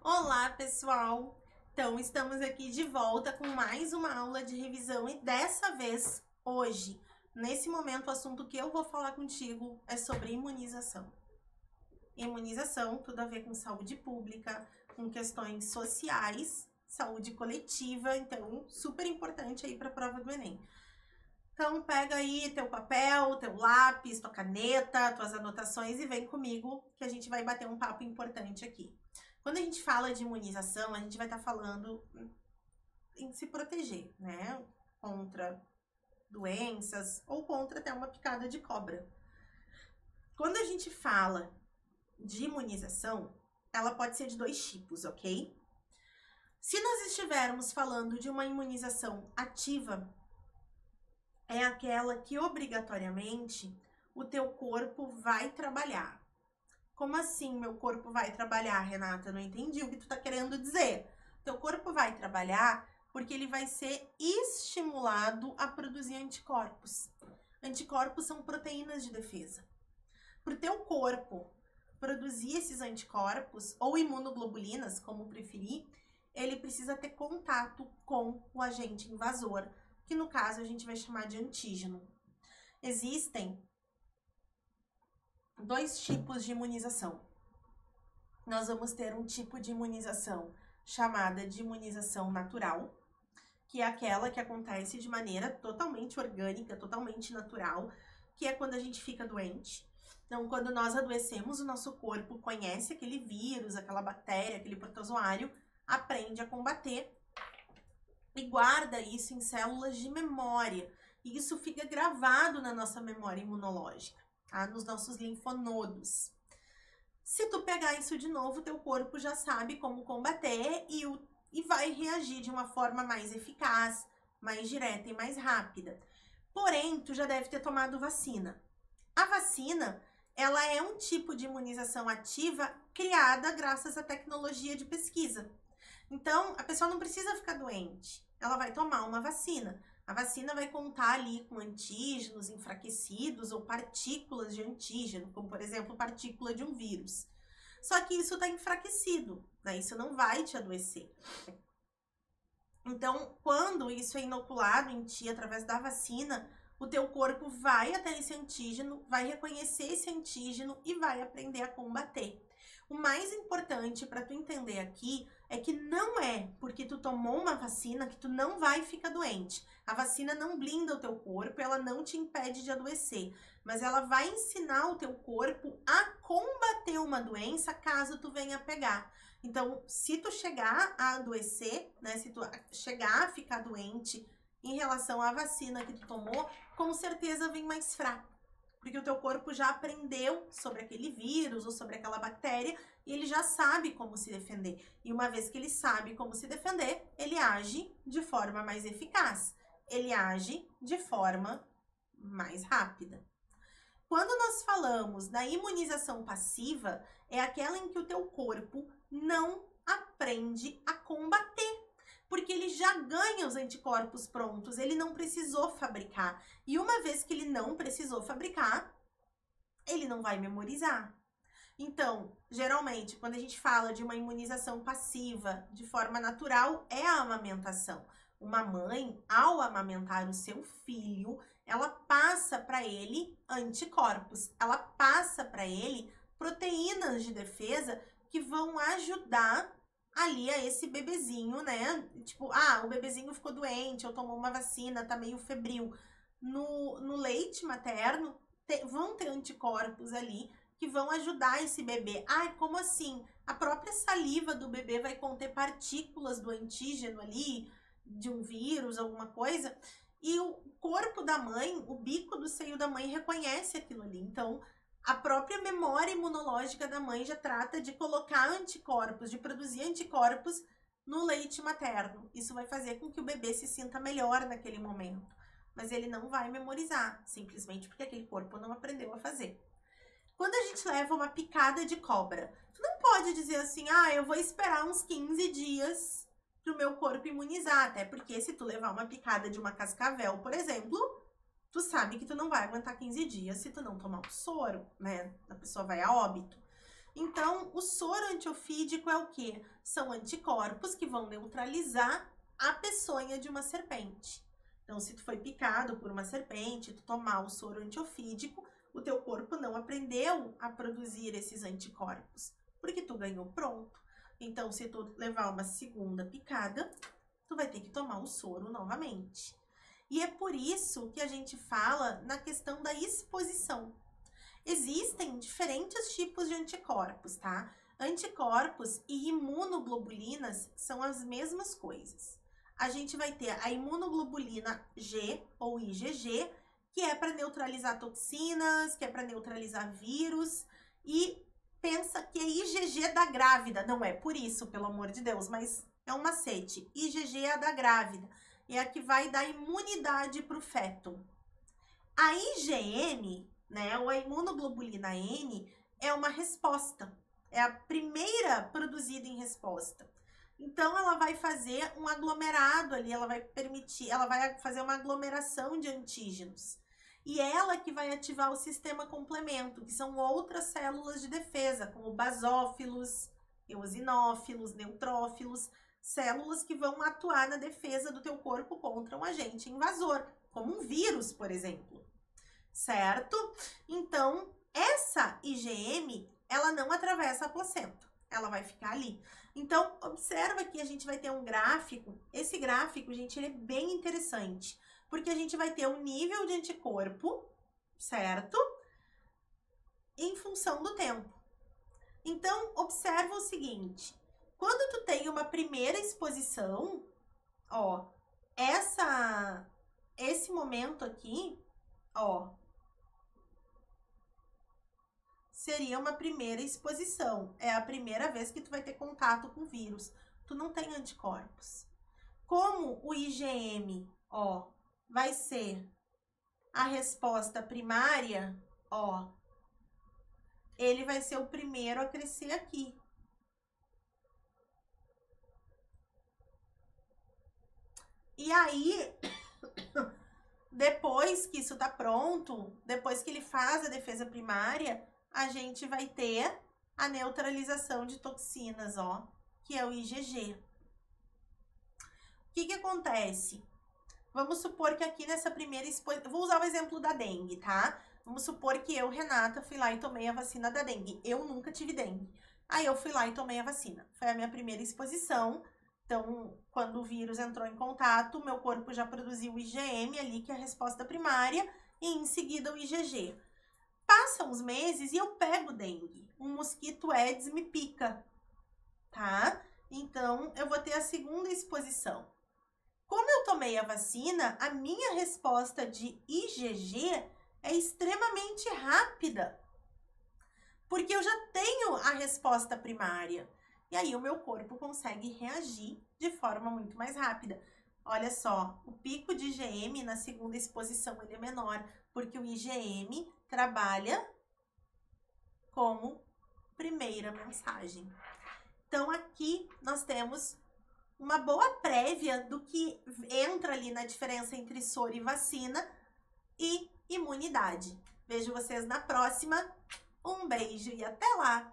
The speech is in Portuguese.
Olá, pessoal! Então, estamos aqui de volta com mais uma aula de revisão e dessa vez, hoje, nesse momento, o assunto que eu vou falar contigo é sobre imunização. Imunização, tudo a ver com saúde pública, com questões sociais, saúde coletiva, então, super importante aí para a prova do Enem. Então, pega aí teu papel, teu lápis, tua caneta, tuas anotações e vem comigo que a gente vai bater um papo importante aqui. Quando a gente fala de imunização, a gente vai estar falando em se proteger, né? Contra doenças ou contra até uma picada de cobra. Quando a gente fala de imunização, ela pode ser de dois tipos, ok? Se nós estivermos falando de uma imunização ativa, é aquela que obrigatoriamente o teu corpo vai trabalhar. Como assim meu corpo vai trabalhar, Renata? Não entendi o que tu tá querendo dizer. Teu corpo vai trabalhar porque ele vai ser estimulado a produzir anticorpos. Anticorpos são proteínas de defesa. Para o teu corpo produzir esses anticorpos, ou imunoglobulinas, como preferir, ele precisa ter contato com o agente invasor, que no caso a gente vai chamar de antígeno. Existem dois tipos de imunização. Nós vamos ter um tipo de imunização chamada de imunização natural, que é aquela que acontece de maneira totalmente orgânica, totalmente natural, que é quando a gente fica doente. Então, quando nós adoecemos, o nosso corpo conhece aquele vírus, aquela bactéria, aquele protozoário, aprende a combater e guarda isso em células de memória. E isso fica gravado na nossa memória imunológica, tá? Nos nossos linfonodos. Se tu pegar isso de novo, teu corpo já sabe como combater e vai reagir de uma forma mais eficaz, mais direta e mais rápida. Porém, tu já deve ter tomado vacina. A vacina, ela é um tipo de imunização ativa criada graças à tecnologia de pesquisa. Então, a pessoa não precisa ficar doente, ela vai tomar uma vacina. A vacina vai contar ali com antígenos enfraquecidos ou partículas de antígeno, como por exemplo, partícula de um vírus. Só que isso está enfraquecido, né? Isso não vai te adoecer. Então, quando isso é inoculado em ti através da vacina, o teu corpo vai até esse antígeno, vai reconhecer esse antígeno e vai aprender a combater. O mais importante para tu entender aqui é que não é porque tu tomou uma vacina que tu não vai ficar doente. A vacina não blinda o teu corpo, ela não te impede de adoecer, mas ela vai ensinar o teu corpo a combater uma doença caso tu venha pegar. Então, se tu chegar a adoecer, né, se tu chegar a ficar doente em relação à vacina que tu tomou, com certeza vem mais fraco. Porque o teu corpo já aprendeu sobre aquele vírus ou sobre aquela bactéria e ele já sabe como se defender. E uma vez que ele sabe como se defender, ele age de forma mais eficaz. Ele age de forma mais rápida. Quando nós falamos da imunização passiva, é aquela em que o teu corpo não aprende a combater, porque ele já ganha os anticorpos prontos, ele não precisou fabricar. E uma vez que ele não precisou fabricar, ele não vai memorizar. Então, geralmente, quando a gente fala de uma imunização passiva de forma natural, é a amamentação. Uma mãe, ao amamentar o seu filho, ela passa para ele anticorpos, ela passa para ele proteínas de defesa que vão ajudar ali a esse bebezinho, né? Tipo, o bebezinho ficou doente, ou tomou uma vacina, tá meio febril. No leite materno, vão ter anticorpos ali que vão ajudar esse bebê. Como assim? A própria saliva do bebê vai conter partículas do antígeno ali, de um vírus, alguma coisa, e o corpo da mãe, o bico do seio da mãe reconhece aquilo ali. Então, a própria memória imunológica da mãe já trata de colocar anticorpos, de produzir anticorpos no leite materno. Isso vai fazer com que o bebê se sinta melhor naquele momento. Mas ele não vai memorizar, simplesmente porque aquele corpo não aprendeu a fazer. Quando a gente leva uma picada de cobra, tu não pode dizer assim, eu vou esperar uns 15 dias pro meu corpo imunizar. Até porque se tu levar uma picada de uma cascavel, por exemplo, tu sabe que tu não vai aguentar 15 dias se tu não tomar o soro, né? A pessoa vai a óbito. Então, o soro antiofídico é o quê? São anticorpos que vão neutralizar a peçonha de uma serpente. Então, se tu foi picado por uma serpente, tu tomar o soro antiofídico, o teu corpo não aprendeu a produzir esses anticorpos, porque tu ganhou pronto. Então, se tu levar uma segunda picada, tu vai ter que tomar o soro novamente. E é por isso que a gente fala na questão da exposição. Existem diferentes tipos de anticorpos, tá? Anticorpos e imunoglobulinas são as mesmas coisas. A gente vai ter a imunoglobulina G ou IgG, que é para neutralizar toxinas, que é para neutralizar vírus, e pensa que é IgG da grávida. Não é por isso, pelo amor de Deus, mas é um macete. IgG é a da grávida, é a que vai dar imunidade para o feto. A IgM, né, ou a imunoglobulina N, é uma resposta. É a primeira produzida em resposta. Então, ela vai fazer um aglomerado ali, ela vai fazer uma aglomeração de antígenos. E ela que vai ativar o sistema complemento, que são outras células de defesa, como basófilos, eosinófilos, neutrófilos, células que vão atuar na defesa do teu corpo contra um agente invasor, como um vírus, por exemplo. Certo? Então, essa IgM, ela não atravessa a placenta, ela vai ficar ali. Então, observa que a gente vai ter um gráfico. Esse gráfico, gente, ele é bem interessante, porque a gente vai ter um nível de anticorpo, certo? Em função do tempo. Então, observa o seguinte, quando tu tem uma primeira exposição, ó, esse momento aqui, ó, seria uma primeira exposição. É a primeira vez que tu vai ter contato com o vírus. Tu não tem anticorpos. Como o IgM, ó, vai ser a resposta primária, ó, ele vai ser o primeiro a crescer aqui. E aí, depois que isso tá pronto, depois que ele faz a defesa primária, a gente vai ter a neutralização de toxinas, ó, que é o IgG. O que que acontece? Vamos supor que aqui nessa primeira exposição, vou usar o exemplo da dengue, tá? Vamos supor que eu, Renata, fui lá e tomei a vacina da dengue. Eu nunca tive dengue. Aí eu fui lá e tomei a vacina. Foi a minha primeira exposição. Então, quando o vírus entrou em contato, meu corpo já produziu o IgM ali, que é a resposta primária, e em seguida o IgG. Passam uns meses e eu pego dengue. Um mosquito Aedes me pica, tá? Então, eu vou ter a segunda exposição. Como eu tomei a vacina, a minha resposta de IgG é extremamente rápida, porque eu já tenho a resposta primária. E aí o meu corpo consegue reagir de forma muito mais rápida. Olha só, o pico de IgM na segunda exposição ele é menor, porque o IgM trabalha como primeira mensagem. Então, aqui nós temos uma boa prévia do que entra ali na diferença entre soro e vacina e imunidade. Vejo vocês na próxima. Um beijo e até lá!